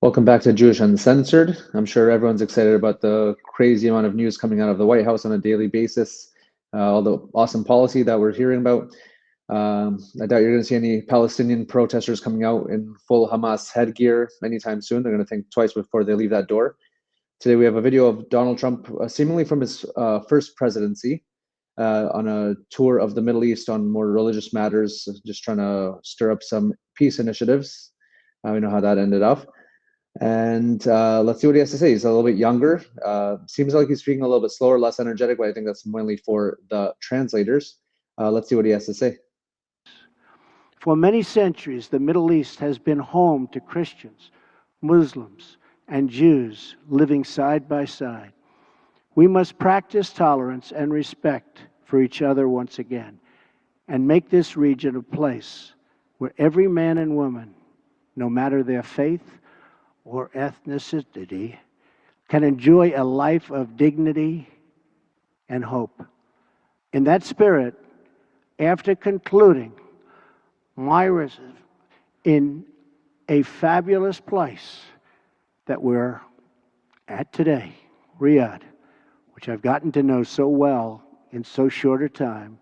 Welcome back to Jewish Uncensored. I'm sure everyone's excited about the crazy amount of news coming out of the White House on a daily basis, all the awesome policy that we're hearing about. I doubt you're going to see any Palestinian protesters coming out in full Hamas headgear anytime soon. They're going to think twice before they leave that door. Today we have a video of Donald Trump, seemingly from his first presidency, on a tour of the Middle East on more religious matters, just trying to stir up some peace initiatives. We know how that ended up. And let's see what he has to say. He's a little bit younger. Seems like he's speaking a little bit slower, less energetic, but I think that's mainly for the translators. Let's see what he has to say. For many centuries, the Middle East has been home to Christians, Muslims, and Jews living side by side. We must practice tolerance and respect for each other once again, and make this region a place where every man and woman, no matter their faith or ethnicity, can enjoy a life of dignity and hope. In that spirit, after concluding my residence in a fabulous place that we're at today, Riyadh, which I've gotten to know so well in so short a time,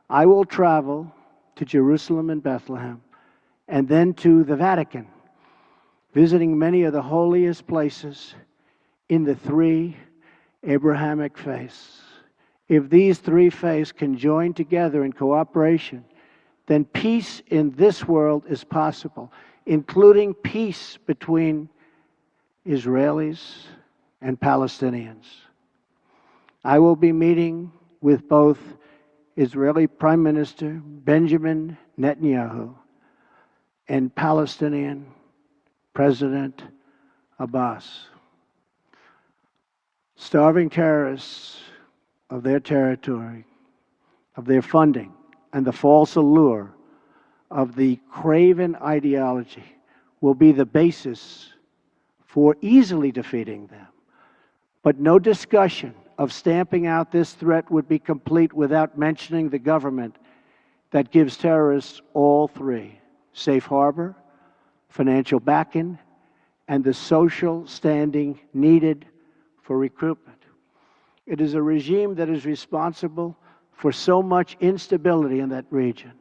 I will travel to Jerusalem and Bethlehem and then to the Vatican, visiting many of the holiest places in the three Abrahamic faiths. If these three faiths can join together in cooperation, then peace in this world is possible, including peace between Israelis and Palestinians. I will be meeting with both Israeli Prime Minister Benjamin Netanyahu and Palestinian President Abbas. Starving terrorists of their territory, of their funding, and the false allure of the craven ideology will be the basis for easily defeating them. But no discussion of stamping out this threat would be complete without mentioning the government that gives terrorists all three: safe harbor, financial backing, and the social standing needed for recruitment. It is a regime that is responsible for so much instability in that region.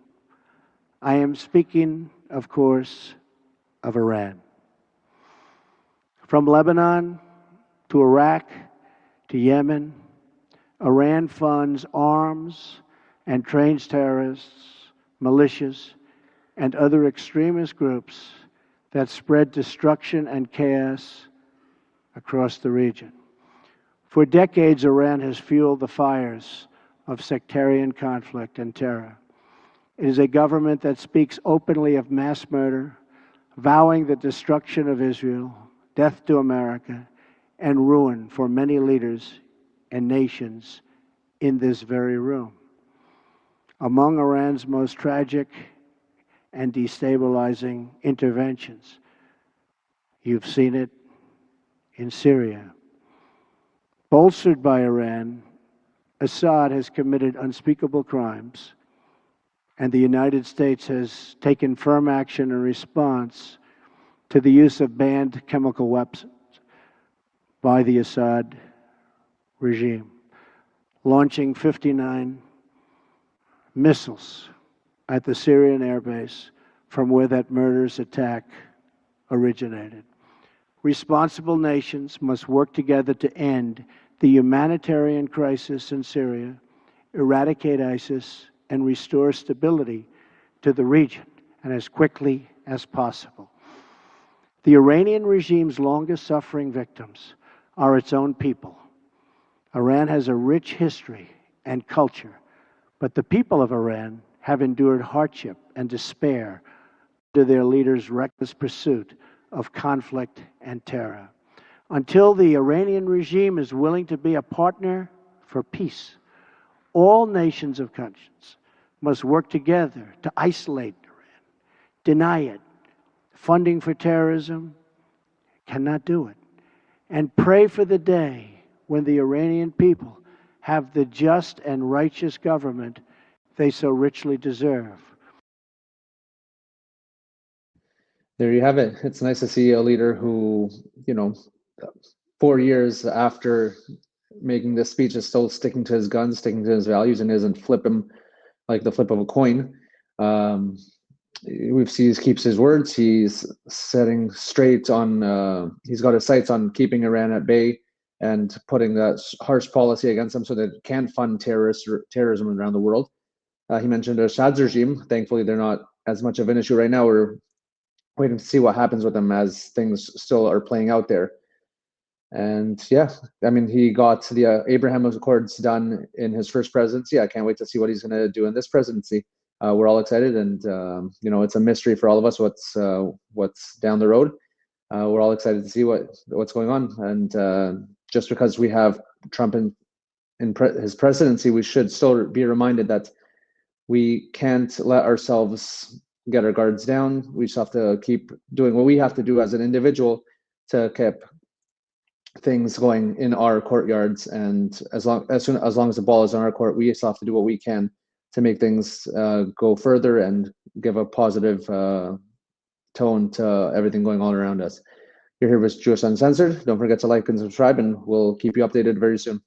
I am speaking, of course, of Iran. From Lebanon to Iraq to Yemen, Iran funds arms and trains terrorists, militias, and other extremist groups that spread destruction and chaos across the region. For decades, Iran has fueled the fires of sectarian conflict and terror. It is a government that speaks openly of mass murder, vowing the destruction of Israel, death to America, and ruin for many leaders and nations in this very room. Among Iran's most tragic and destabilizing interventions, you've seen it in Syria. Bolstered by Iran, Assad has committed unspeakable crimes, and the United States has taken firm action in response to the use of banned chemical weapons by the Assad regime, launching 59 missiles at the Syrian airbase from where that murderous attack originated. Responsible nations must work together to end the humanitarian crisis in Syria, eradicate ISIS, and restore stability to the region, and as quickly as possible. The Iranian regime's longest suffering victims are its own people. Iran has a rich history and culture, but the people of Iran have endured hardship and despair under their leaders' reckless pursuit of conflict and terror. Until the Iranian regime is willing to be a partner for peace, all nations of conscience must work together to isolate Iran, deny it funding for terrorism, cannot do it, and pray for the day when the Iranian people have the just and righteous government they so richly deserve. There you have it. It's nice to see a leader who, 4 years after making this speech is still sticking to his guns, sticking to his values, and isn't flipping like the flip of a coin. We've seen he keeps his words. He's setting straight on. He's got his sights on keeping Iran at bay and putting that harsh policy against them so that it can't fund terrorism around the world. He mentioned Assad's regime. Thankfully, they're not as much of an issue right now. We're waiting to see what happens with them as things still are playing out there. And yeah, I mean, he got the Abraham Accords done in his first presidency. I can't wait to see what he's going to do in this presidency. We're all excited, and it's a mystery for all of us what's down the road. We're all excited to see what's going on, and just because we have Trump in his presidency, we should still be reminded that we can't let ourselves get our guards down. We just have to keep doing what we have to do as an individual to keep things going in our courtyards, and as long as the ball is on our court, we still have to do what we can to make things go further and give a positive tone to everything going on around us. You're here with Jewish Uncensored. Don't forget to like and subscribe, and we'll keep you updated very soon.